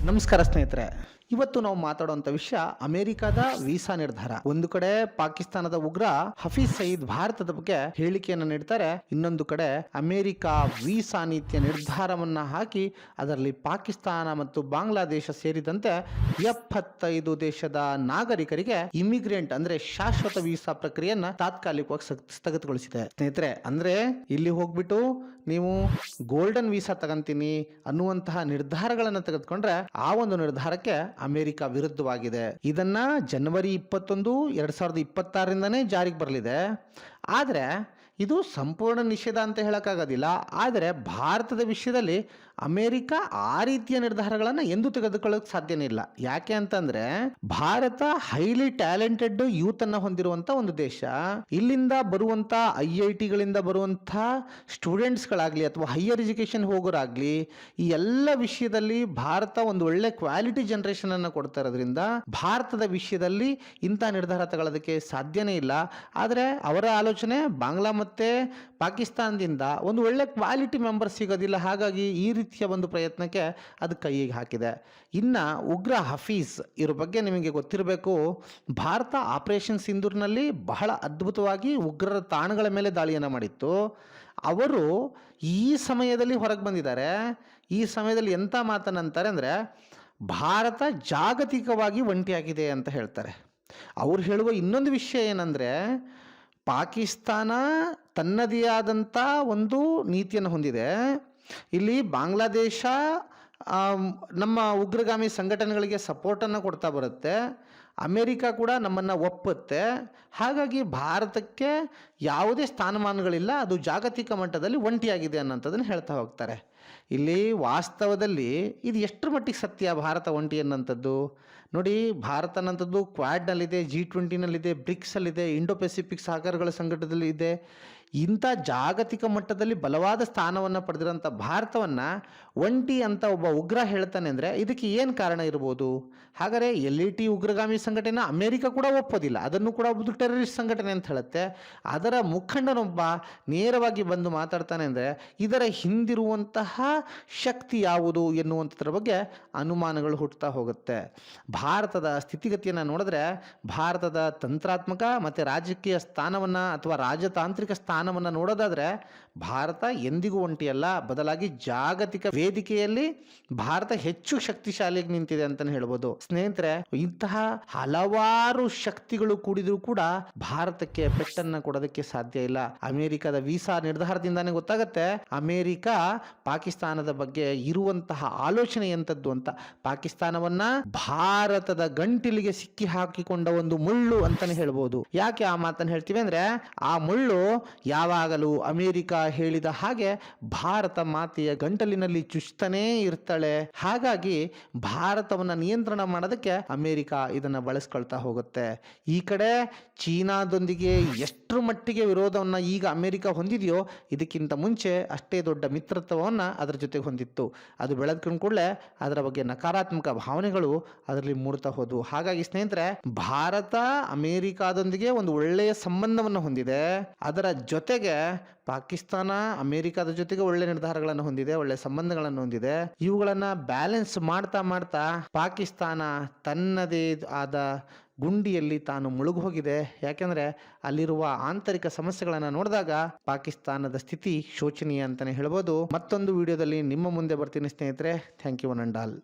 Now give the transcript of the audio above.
ನಮಸ್ಕಾರ ಸ್ನೇಹಿತರೆ, ಇವತ್ತು ನಾವು ಮಾತಾಡುವಂತ ವಿಷಯ ಅಮೆರಿಕದ ವೀಸಾ ನಿರ್ಧಾರ. ಒಂದು ಕಡೆ ಪಾಕಿಸ್ತಾನದ ಉಗ್ರ ಹಫೀಜ್ ಸಯೀದ್ ಭಾರತದ ಬಗ್ಗೆ ಹೇಳಿಕೆಯನ್ನು ನೀಡ್ತಾರೆ, ಇನ್ನೊಂದು ಕಡೆ ಅಮೆರಿಕ ವೀಸಾ ನೀತಿಯ ನಿರ್ಧಾರವನ್ನ ಹಾಕಿ ಅದರಲ್ಲಿ ಪಾಕಿಸ್ತಾನ ಮತ್ತು ಬಾಂಗ್ಲಾದೇಶ ಸೇರಿದಂತೆ 75 ದೇಶದ ನಾಗರಿಕರಿಗೆ ಇಮಿಗ್ರೆಂಟ್ ಅಂದ್ರೆ ಶಾಶ್ವತ ವೀಸಾ ಪ್ರಕ್ರಿಯೆಯನ್ನ ತಾತ್ಕಾಲಿಕವಾಗಿ ಸ್ಥಗಿತಗೊಳಿಸಿದೆ. ಸ್ನೇಹಿತರೆ, ಅಂದ್ರೆ ಇಲ್ಲಿ ಹೋಗ್ಬಿಟ್ಟು ನೀವು ಗೋಲ್ಡನ್ ವೀಸಾ ತಗಂತೀನಿ ಅನ್ನುವಂತಹ ನಿರ್ಧಾರಗಳನ್ನು ತೆಗೆದುಕೊಂಡ್ರೆ ಆ ಒಂದು ನಿರ್ಧಾರಕ್ಕೆ ಅಮೆರಿಕ ವಿರುದ್ಧವಾಗಿದೆ. ಇದನ್ನ ಜನವರಿ 21, 2026ರಿಂದನೇ ಜಾರಿಗೆ ಬರಲಿದೆ. ಆದರೆ ಇದು ಸಂಪೂರ್ಣ ನಿಷೇಧ ಅಂತ ಹೇಳಕ್ಕಾಗೋದಿಲ್ಲ. ಆದರೆ ಭಾರತದ ವಿಷಯದಲ್ಲಿ ಅಮೆರಿಕ ಆ ರೀತಿಯ ನಿರ್ಧಾರಗಳನ್ನು ಎಂದೂ ತೆಗೆದುಕೊಳ್ಳೋಕೆ ಸಾಧ್ಯನೇ ಇಲ್ಲ. ಯಾಕೆ ಅಂತಂದ್ರೆ ಭಾರತ ಹೈಲಿ ಟ್ಯಾಲೆಂಟೆಡ್ ಯೂತ್ ಅನ್ನ ಹೊಂದಿರುವಂತ ಒಂದು ದೇಶ. ಇಲ್ಲಿಂದ ಬರುವಂತ IITಗಳಿಂದ ಬರುವಂತ ಸ್ಟೂಡೆಂಟ್ಸ್ಗಳಾಗ್ಲಿ ಅಥವಾ ಹೈಯರ್ ಎಜುಕೇಶನ್ ಹೋಗೋರಾಗ್ಲಿ, ಈ ಎಲ್ಲ ವಿಷಯದಲ್ಲಿ ಭಾರತ ಒಂದು ಒಳ್ಳೆ ಕ್ವಾಲಿಟಿ ಜನರೇಷನ್ ಅನ್ನು ಕೊಡ್ತಾ ಇರೋದ್ರಿಂದ ಭಾರತದ ವಿಷಯದಲ್ಲಿ ಇಂಥ ನಿರ್ಧಾರ ತಗೊಳ್ಳೋದಕ್ಕೆ ಸಾಧ್ಯನೇ ಇಲ್ಲ. ಆದರೆ ಅವರ ಆಲೋಚನೆ ಬಾಂಗ್ಲಾ ಮತ್ತೆ ಪಾಕಿಸ್ತಾನದಿಂದ ಒಂದು ಒಳ್ಳೆ ಕ್ವಾಲಿಟಿ ಮೆಂಬರ್ ಸಿಗೋದಿಲ್ಲ, ಹಾಗಾಗಿ ಈ ರೀತಿಯ ಒಂದು ಪ್ರಯತ್ನಕ್ಕೆ ಅದು ಕೈಗೆ ಹಾಕಿದೆ. ಇನ್ನು ಉಗ್ರ ಹಫೀಜ್ ಇವ್ರ ಬಗ್ಗೆ ನಿಮಗೆ ಗೊತ್ತಿರಬೇಕು, ಭಾರತ ಆಪರೇಷನ್ ಸಿಂಧೂರ್ನಲ್ಲಿ ಬಹಳ ಅದ್ಭುತವಾಗಿ ಉಗ್ರರ ತಾಣಗಳ ಮೇಲೆ ದಾಳಿಯನ್ನು ಮಾಡಿತ್ತು. ಅವರು ಈ ಸಮಯದಲ್ಲಿ ಹೊರಗೆ ಬಂದಿದ್ದಾರೆ. ಈ ಸಮಯದಲ್ಲಿ ಎಂಥ ಮಾತನ್ನಂತಾರೆ ಅಂದರೆ ಭಾರತ ಜಾಗತಿಕವಾಗಿ ಒಂಟಿಯಾಗಿದೆ ಅಂತ ಹೇಳ್ತಾರೆ. ಅವ್ರು ಹೇಳುವ ಇನ್ನೊಂದು ವಿಷಯ ಏನಂದರೆ ಪಾಕಿಸ್ತಾನ ತನ್ನದೇ ಆದಂಥ ಒಂದು ನೀತಿಯನ್ನು ಹೊಂದಿದೆ. ಇಲ್ಲಿ ಬಾಂಗ್ಲಾದೇಶ ನಮ್ಮ ಉಗ್ರಗಾಮಿ ಸಂಘಟನೆಗಳಿಗೆ ಸಪೋರ್ಟನ್ನು ಕೊಡ್ತಾ ಬರುತ್ತೆ, ಅಮೇರಿಕ ಕೂಡ ನಮ್ಮನ್ನು ಒಪ್ಪುತ್ತೆ. ಹಾಗಾಗಿ ಭಾರತಕ್ಕೆ ಯಾವುದೇ ಸ್ಥಾನಮಾನಗಳಿಲ್ಲ, ಅದು ಜಾಗತಿಕ ಮಟ್ಟದಲ್ಲಿ ಒಂಟಿಯಾಗಿದೆ ಅನ್ನೋಂಥದ್ದನ್ನು ಹೇಳ್ತಾ ಹೋಗ್ತಾರೆ. ಇಲ್ಲಿ ವಾಸ್ತವದಲ್ಲಿ ಇದು ಎಷ್ಟರ ಮಟ್ಟಿಗೆ ಸತ್ಯ ಭಾರತ ಒಂಟಿ ಅನ್ನೋಂಥದ್ದು ನೋಡಿ. ಭಾರತ ಅನ್ನೋಂಥದ್ದು ಕ್ವಾಡ್ನಲ್ಲಿದೆ, G20ನಲ್ಲಿದೆ, ಬ್ರಿಕ್ಸಲ್ಲಿದೆ, ಇಂಡೋ ಪೆಸಿಫಿಕ್ ಸಹಕಾರಗಳ ಸಂಘಟನೆಯಲ್ಲಿ ಇದೆ. ಇಂಥ ಜಾಗತಿಕ ಮಟ್ಟದಲ್ಲಿ ಬಲವಾದ ಸ್ಥಾನವನ್ನು ಪಡೆದಿರೋಂಥ ಭಾರತವನ್ನು ಒಂಟಿ ಅಂತ ಒಬ್ಬ ಉಗ್ರ ಹೇಳ್ತಾನೆ ಅಂದರೆ ಇದಕ್ಕೆ ಏನು ಕಾರಣ ಇರ್ಬೋದು? ಹಾಗಾದರೆ LAT ಉಗ್ರಗಾಮಿ ಸಂಘಟನೆ ಅಮೆರಿಕ ಕೂಡ ಒಪ್ಪೋದಿಲ್ಲ, ಅದನ್ನು ಕೂಡ ಒಂದು ಟೆರರಿಸ್ಟ್ ಸಂಘಟನೆ ಅಂತ ಹೇಳುತ್ತೆ. ಅದರ ಮುಖಂಡನೊಬ್ಬ ನೇರವಾಗಿ ಬಂದು ಮಾತಾಡ್ತಾನೆ ಅಂದರೆ ಇದರ ಹಿಂದಿರುವಂತಹ ಶಕ್ತಿ ಯಾವುದು ಎನ್ನುವಂಥದ್ರ ಬಗ್ಗೆ ಅನುಮಾನಗಳು ಹುಟ್ಟುತ್ತಾ ಹೋಗುತ್ತೆ. ಭಾರತದ ಸ್ಥಿತಿಗತಿಯನ್ನು ನೋಡಿದ್ರೆ ಭಾರತದ ತಂತ್ರಾತ್ಮಕ ಮತ್ತು ರಾಜಕೀಯ ಸ್ಥಾನವನ್ನು ಅಥವಾ ರಾಜತಾಂತ್ರಿಕ ಸ್ಥಾನವನ್ನು ನೋಡೋದಾದರೆ ಭಾರತ ಎಂದಿಗೂ ಒಂಟಿಯಲ್ಲ, ಬದಲಾಗಿ ಜಾಗತಿಕ ವೇದಿಕೆಯಲ್ಲಿ ಭಾರತ ಹೆಚ್ಚು ಶಕ್ತಿಶಾಲಿಯಾಗಿ ನಿಂತಿದೆ ಅಂತಲೇ ಹೇಳ್ಬೋದು. ಸ್ನೇಹಿತರೆ, ಇಂತಹ ಹಲವಾರು ಶಕ್ತಿಗಳು ಕೂಡಿದ್ರೂ ಕೂಡ ಭಾರತಕ್ಕೆ ಪೆಟ್ಟನ್ನು ಕೊಡೋದಕ್ಕೆ ಸಾಧ್ಯ ಇಲ್ಲ. ಅಮೆರಿಕದ ವೀಸಾ ನಿರ್ಧಾರದಿಂದಾನೇ ಗೊತ್ತಾಗತ್ತೆ ಅಮೆರಿಕ ಪಾಕಿಸ್ತಾನದ ಬಗ್ಗೆ ಇರುವಂತಹ ಆಲೋಚನೆ ಎಂಥದ್ದು ಅಂತ. ಪಾಕಿಸ್ತಾನವನ್ನ ಭಾರತದ ಗಂಟಿಲಿಗೆ ಸಿಕ್ಕಿ ಹಾಕಿಕೊಂಡ ಒಂದು ಮುಳ್ಳು ಅಂತಾನೆ ಹೇಳ್ಬೋದು. ಯಾಕೆ ಆ ಮಾತನ್ನು ಹೇಳ್ತೀವಿ ಅಂದ್ರೆ ಆ ಮುಳ್ಳು ಯಾವಾಗಲೂ ಅಮೆರಿಕ ಹೇಳಿದ ಹಾಗೆ ಭಾರತ ಮಾತೆಯ ಗಂಟಲಿನಲ್ಲಿ ಚುಚ್ತಾನೇ ಇರ್ತಾಳೆ. ಹಾಗಾಗಿ ಭಾರತವನ್ನ ನಿಯಂತ್ರಣ ಮಾಡೋದಕ್ಕೆ ಅಮೆರಿಕ ಇದನ್ನ ಬಳಸ್ಕೊಳ್ತಾ ಹೋಗುತ್ತೆ. ಈ ಕಡೆ ಚೀನಾದೊಂದಿಗೆ ಎಷ್ಟರ ಮಟ್ಟಿಗೆ ವಿರೋಧವನ್ನ ಈಗ ಅಮೆರಿಕ ಹೊಂದಿದೆಯೋ ಇದಕ್ಕಿಂತ ಮುಂಚೆ ಅಷ್ಟೇ ದೊಡ್ಡ ಮಿತ್ರತ್ವವನ್ನ ಅದರ ಜೊತೆಗೆ ಹೊಂದಿತ್ತು. ಅದು ಬೆಳೆದ್ಕೊಂಡ್ ಕೂಡಲೇ ಅದರ ಬಗ್ಗೆ ನಕಾರಾತ್ಮಕ ಭಾವನೆಗಳು ಅದರಲ್ಲಿ ಮೂಡ್ತಾ ಹೋದವು. ಹಾಗಾಗಿ ಸ್ನೇಹಿತರೆ, ಭಾರತ ಅಮೆರಿಕಾದೊಂದಿಗೆ ಒಂದು ಒಳ್ಳೆಯ ಸಂಬಂಧವನ್ನು ಹೊಂದಿದೆ. ಅದರ ಜೊತೆಗೆ ಪಾಕಿಸ್ತಾನ ಅಮೆರಿಕದ ಜೊತೆಗೆ ಒಳ್ಳೆ ನಿರ್ಧಾರಗಳನ್ನು ಹೊಂದಿದೆ, ಒಳ್ಳೆ ಸಂಬಂಧಗಳನ್ನು ಹೊಂದಿದೆ. ಇವುಗಳನ್ನ ಬ್ಯಾಲೆನ್ಸ್ ಮಾಡ್ತಾ ಮಾಡ್ತಾ ಪಾಕಿಸ್ತಾನ ತನ್ನದೇ ಆದ ಗುಂಡಿಯಲ್ಲಿ ತಾನು ಮುಳುಗೋಗಿದೆ. ಯಾಕೆಂದ್ರೆ ಅಲ್ಲಿರುವ ಆಂತರಿಕ ಸಮಸ್ಯೆಗಳನ್ನು ನೋಡಿದಾಗ ಪಾಕಿಸ್ತಾನದ ಸ್ಥಿತಿ ಶೋಚನೀಯ ಅಂತಾನೆ ಹೇಳ್ಬೋದು. ಮತ್ತೊಂದು ವಿಡಿಯೋದಲ್ಲಿ ನಿಮ್ಮ ಮುಂದೆ ಬರ್ತೀನಿ ಸ್ನೇಹಿತರೆ. Thank you one and all.